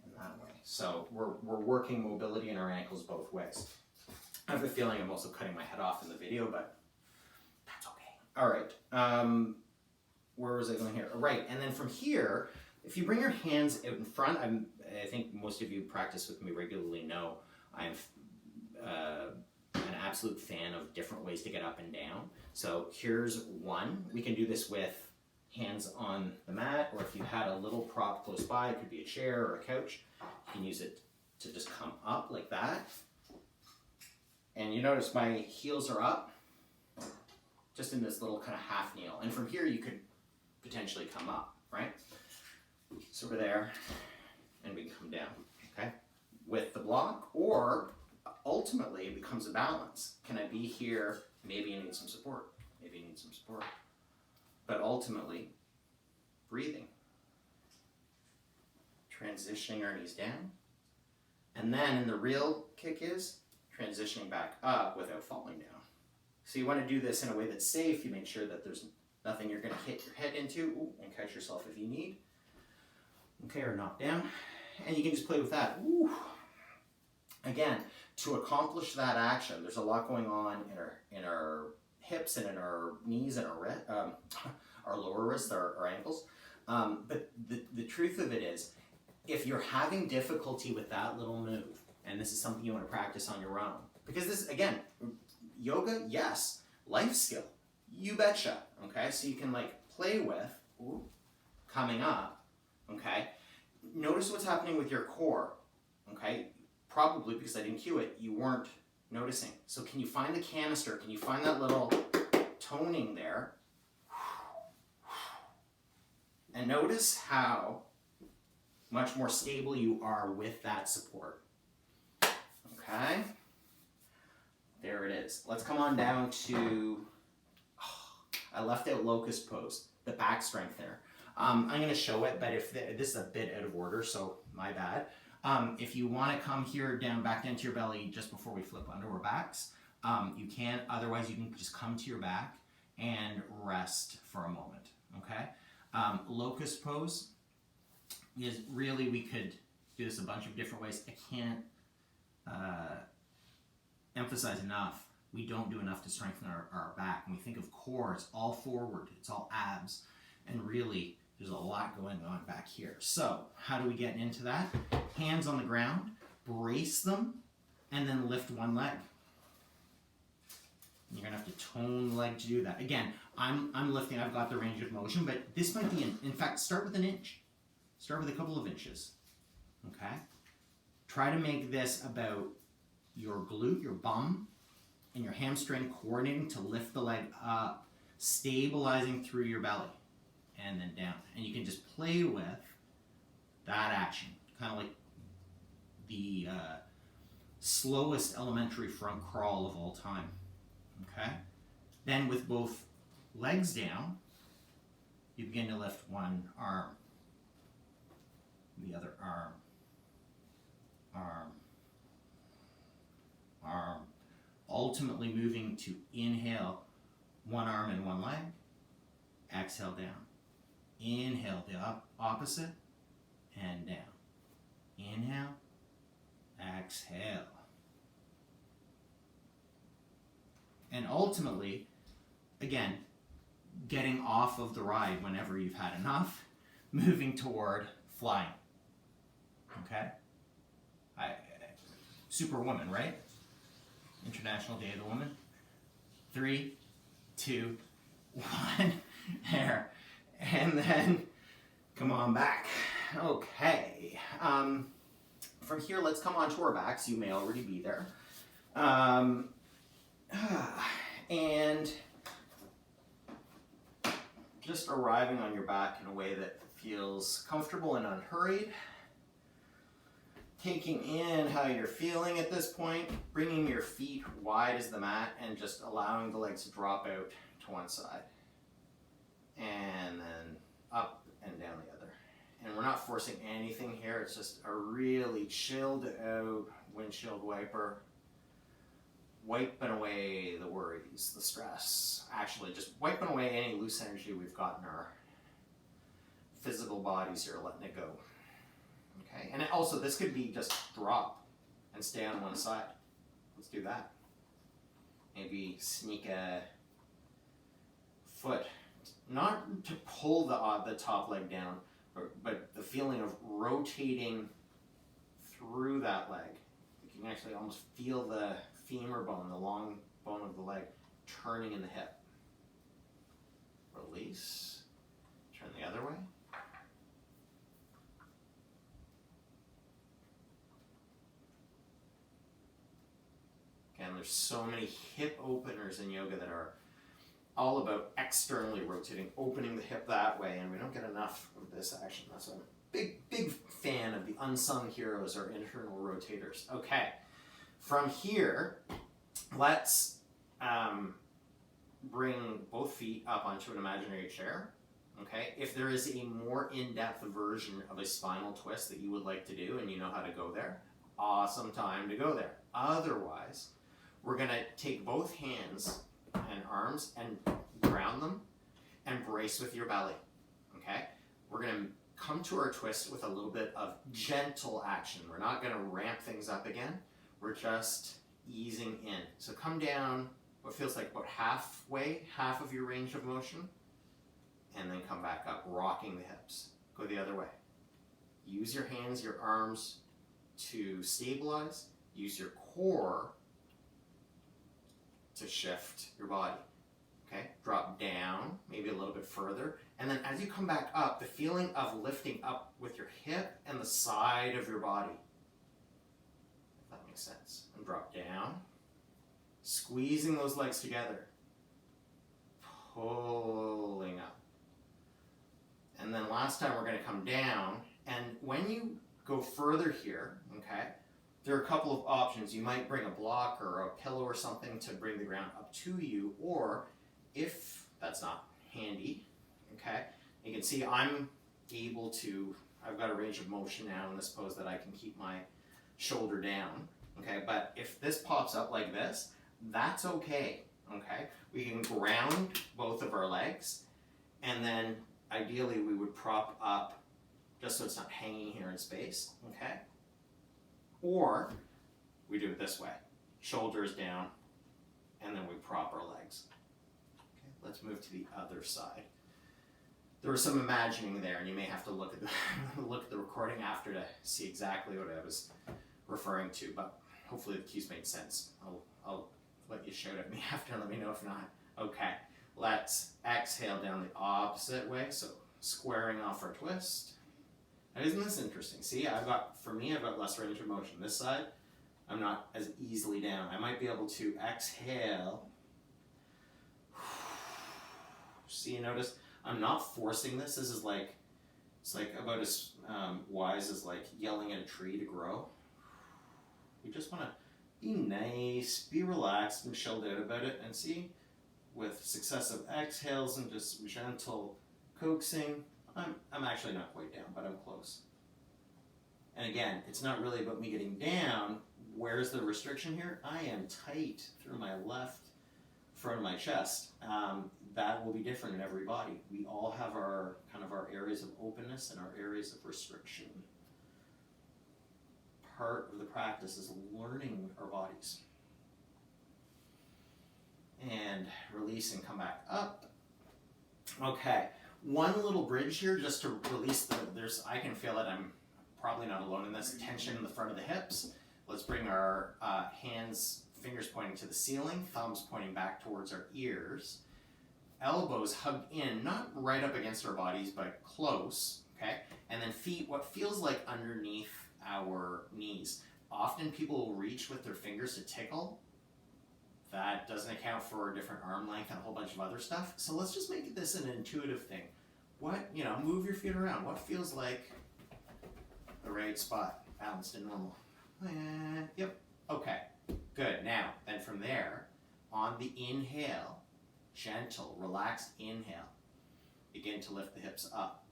Speaker 1: and that way. So we're working mobility in our ankles both ways. I have a feeling I'm also cutting my head off in the video, but that's okay. All right, where was I going here? Right, and then from here, if you bring your hands out in front, I think most of you practice with me regularly know I'm an absolute fan of different ways to get up and down. So here's one. We can do this with hands on the mat, or if you had a little prop close by, it could be a chair or a couch, you can use it to just come up like that. And you notice my heels are up, just in this little kind of half kneel. And from here you could potentially come up, right? So we're there, and we come down, okay? With the block, or ultimately it becomes a balance. Can I be here? Maybe you need some support. Maybe you need some support. But ultimately, breathing. Transitioning our knees down. And then the real kick is transitioning back up without falling down. So you want to do this in a way that's safe. You make sure that there's nothing you're going to hit your head into. Ooh, and catch yourself if you need. Okay, or knock down. And you can just play with that. Ooh. Again, to accomplish that action, there's a lot going on in our hips and in our knees and our lower wrists, our ankles. But the truth of it is, if you're having difficulty with that little move, and this is something you want to practice on your own, because this, again, yoga, yes, life skill, you betcha, okay? So you can like play with, ooh, coming up, okay? Notice what's happening with your core, okay? Probably because I didn't cue it, you weren't noticing. So can you find the canister? Can you find that little toning there? And notice how much more stable you are with that support. Okay? There it is. Let's come on down to, I left out Locust Pose, the back strength there. I'm going to show it, but if this is a bit out of order, so my bad. If you want to come here down, back into your belly just before we flip onto our backs, you can. Otherwise, you can just come to your back and rest for a moment, okay? Locust Pose is really, we could do this a bunch of different ways. I can't emphasize enough, we don't do enough to strengthen our back. When we think of core, it's all forward, it's all abs, and really, there's a lot going on back here. So, how do we get into that? Hands on the ground, brace them, and then lift one leg. You're gonna have to tone the leg to do that. Again, I'm lifting, I've got the range of motion, but this might be, in fact, start with an inch. Start with a couple of inches, okay? Try to make this about your glute, your bum, and your hamstring coordinating to lift the leg up, stabilizing through your belly, and then down. And you can just play with that action, kind of like the slowest elementary front crawl of all time, okay? Then with both legs down, you begin to lift one arm, the other arm, arm, arm, ultimately moving to inhale one arm and one leg, exhale down, inhale the opposite, and down, inhale, exhale, and ultimately, again, getting off of the ride whenever you've had enough, moving toward flying. Okay? Superwoman, right? International Day of the Woman. 3, 2, 1. There. And then come on back. Okay. From here, let's come onto our backs. You may already be there. And just arriving on your back in a way that feels comfortable and unhurried. Taking in how you're feeling at this point, bringing your feet wide as the mat and just allowing the legs to drop out to one side. And then up and down the other. And we're not forcing anything here, it's just a really chilled out windshield wiper. Wiping away the worries, the stress. Actually, just wiping away any loose energy we've got in our physical bodies here, letting it go. Okay, and also this could be just drop and stay on one side. Let's do that. Maybe sneak a foot, not to pull the top leg down, but the feeling of rotating through that leg. You can actually almost feel the femur bone, the long bone of the leg, turning in the hip. Release. Turn the other way. Again, there's so many hip openers in yoga that are all about externally rotating, opening the hip that way, and we don't get enough of this action. That's big fan of the unsung heroes or internal rotators. Okay, from here, let's bring both feet up onto an imaginary chair. Okay, if there is a more in-depth version of a spinal twist that you would like to do and you know how to go there, awesome time to go there. Otherwise, we're going to take both hands and arms and ground them and brace with your belly. Okay, we're going to come to our twist with a little bit of gentle action. We're not going to ramp things up again. We're just easing in. So come down what feels like about halfway, half of your range of motion, and then come back up, rocking the hips. Go the other way. Use your hands, your arms to stabilize. Use your core to shift your body. Okay, drop down, maybe a little bit further. And then as you come back up, the feeling of lifting up with your hip and the side of your body. If that makes sense. And drop down. Squeezing those legs together. Pulling up. And then last time we're going to come down. And when you go further here, okay, there are a couple of options. You might bring a block or a pillow or something to bring the ground up to you, or if that's not handy, okay, you can see I'm able to, I've got a range of motion now in this pose that I can keep my shoulder down, okay, but if this pops up like this, that's okay, okay. We can ground both of our legs, and then ideally we would prop up just so it's not hanging here in space, okay? Or we do it this way, shoulders down, and then we prop our legs. Okay, let's move to the other side. There was some imagining there, and you may have to look at the look at the recording after to see exactly what I was referring to, but hopefully the cues made sense. I'll let you shout at me after and let me know if not. Okay, let's exhale down the opposite way, so squaring off our twist. Now, isn't this interesting? See, I've got less range of motion. This side, I'm not as easily down. I might be able to exhale. See, you notice I'm not forcing this. This is like, it's like about as wise as like yelling at a tree to grow. You just want to be nice, be relaxed and chilled out about it, and see, with successive exhales and just gentle coaxing, I'm actually not quite down, but I'm close. And again, it's not really about me getting down. Where's the restriction here? I am tight through my left front of my chest. That will be different in every body. We all have our kind of our areas of openness and our areas of restriction. Part of the practice is learning our bodies. And release and come back up. Okay. One little bridge here just to release I can feel it, I'm probably not alone in this, tension in the front of the hips. Let's bring our hands, fingers pointing to the ceiling, thumbs pointing back towards our ears. Elbows hugged in, not right up against our bodies, but close, okay? And then feet, what feels like underneath our knees. Often people will reach with their fingers to tickle. That doesn't account for a different arm length and a whole bunch of other stuff. So let's just make this an intuitive thing. Move your feet around. What feels like the right spot, balanced and normal? Yep. Okay. Good. Now, then from there, on the inhale, gentle, relaxed inhale. Begin to lift the hips up.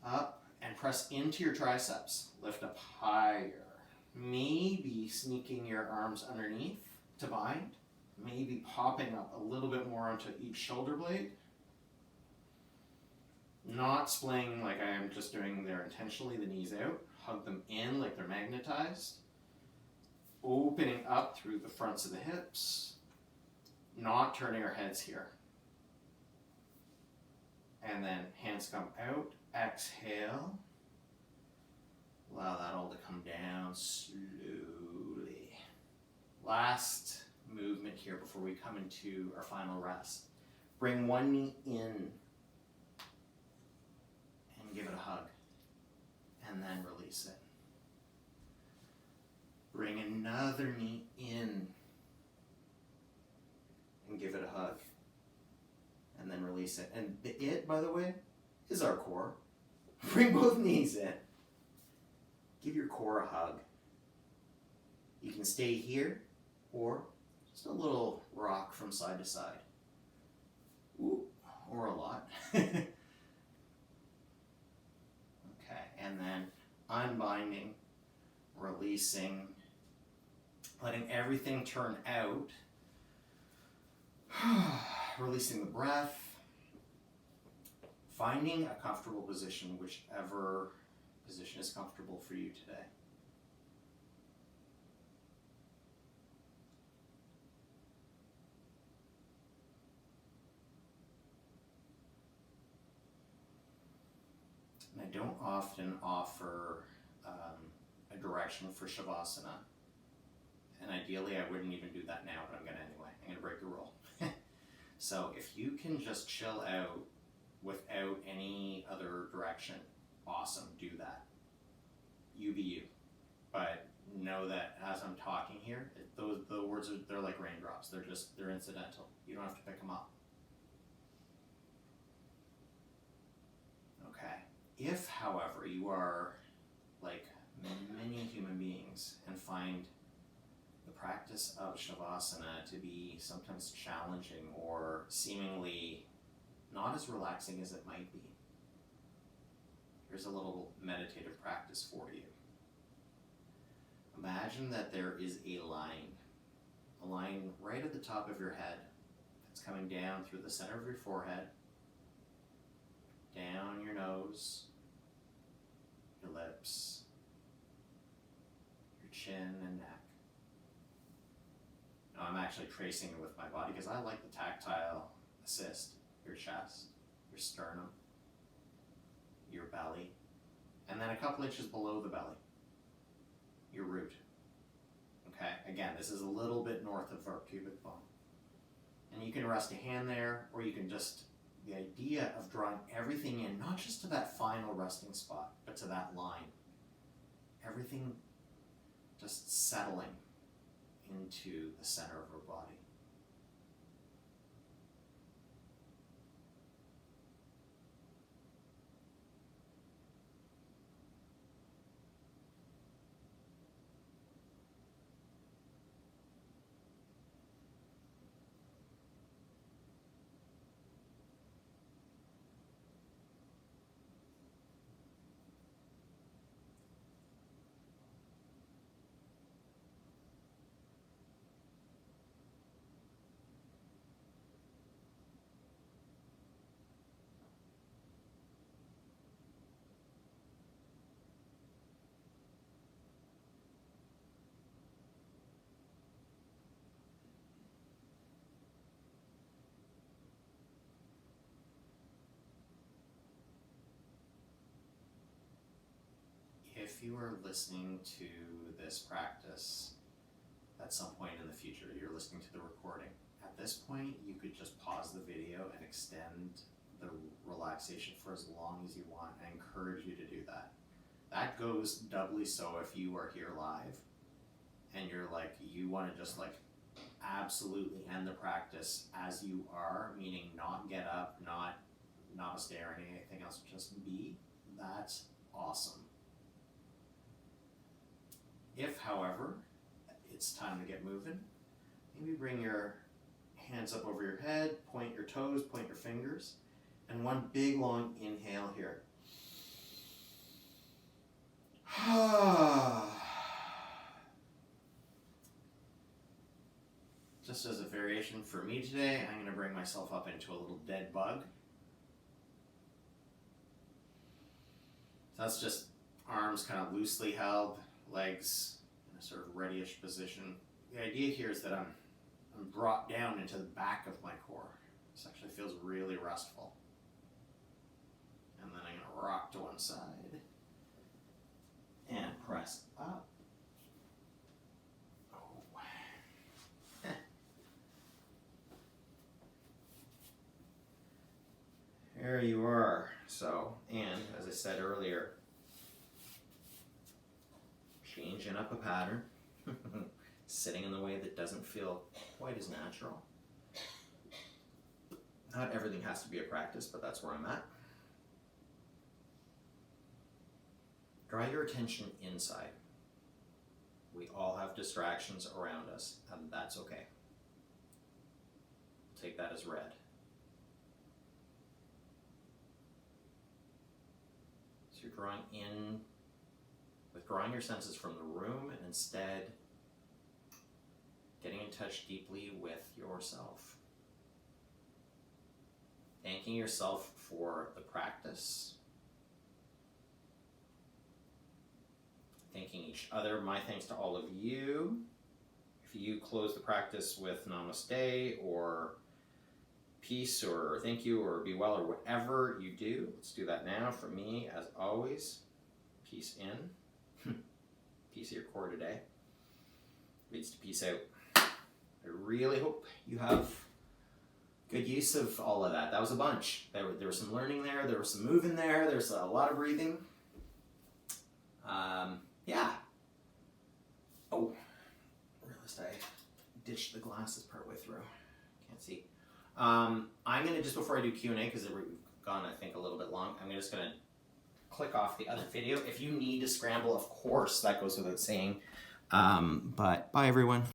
Speaker 1: Up, and press into your triceps. Lift up higher. Maybe sneaking your arms underneath to bind, maybe popping up a little bit more onto each shoulder blade. Not splaying like I am just doing there intentionally, the knees out. Hug them in like they're magnetized. Opening up through the fronts of the hips. Not turning our heads here. And then hands come out, exhale. Allow that all to come down slowly. Last movement here before we come into our final rest. Bring one knee in and give it a hug, and then release it. Bring another knee in and give it a hug, and then release it. And by the way, is our core. Bring both knees in. Give your core a hug. You can stay here or just a little rock from side to side. Ooh, or a lot. Okay, and then unbinding, releasing, letting everything turn out. Releasing the breath. Finding a comfortable position, whichever position is comfortable for you today. And I don't often offer a direction for Shavasana. And ideally I wouldn't even do that now, but I'm going to anyway. I'm going to break the rule. So if you can just chill out without any other direction, awesome, do that. You be you. But know that as I'm talking here, the words they're like raindrops. They're incidental. You don't have to pick them up. Okay. If, however, you are like many human beings and find the practice of Shavasana to be sometimes challenging or seemingly not as relaxing as it might be, here's a little meditative practice for you. Imagine that there is a line right at the top of your head that's coming down through the center of your forehead, down your nose, your lips, your chin and neck. Now I'm actually tracing it with my body because I like the tactile assist. Your chest, your sternum, your belly, and then a couple inches below the belly, your root. Okay, again, this is a little bit north of our pubic bone. And you can rest a hand there, or you can just, the idea of drawing everything in, not just to that final resting spot, but to that line. Everything just settling into the center of our body. If you are listening to this practice at some point in the future, you're listening to the recording, at this point you could just pause the video and extend the relaxation for as long as you want. I encourage you to do that. That goes doubly so if you are here live and you're like, you want to just like absolutely end the practice as you are, meaning not get up, not namaste or anything else, just be. That's awesome. If, however, it's time to get moving, maybe bring your hands up over your head, point your toes, point your fingers, and one big long inhale here. Just as a variation for me today, I'm going to bring myself up into a little dead bug. So that's just arms kind of loosely held, legs in a sort of ready-ish position. The idea here is that I'm brought down into the back of my core. This actually feels really restful. And then I'm going to rock to one side and press up. There you are. So, and as I said earlier, changing up a pattern, sitting in the way that doesn't feel quite as natural. Not everything has to be a practice, but that's where I'm at. Draw your attention inside. We all have distractions around us, and that's okay. Take that as read. So you're drawing in, withdrawing your senses from the room, and instead getting in touch deeply with yourself. Thanking yourself for the practice. Thanking each other. My thanks to all of you. If you close the practice with namaste or peace or thank you or be well or whatever you do, let's do that now. For me, as always, peace in. Peace of your core today leads to peace out. I really hope you have good use of all of that. That was a bunch. There was some learning there. There was some moving there. There's a lot of breathing. Yeah. Oh, I realized I ditched the glasses partway through. Can't see. I'm going to, just before I do Q&A, because we've gone, I think, a little bit long, I'm just going to click off the other video. If you need to scramble, of course, that goes without saying. But bye, everyone.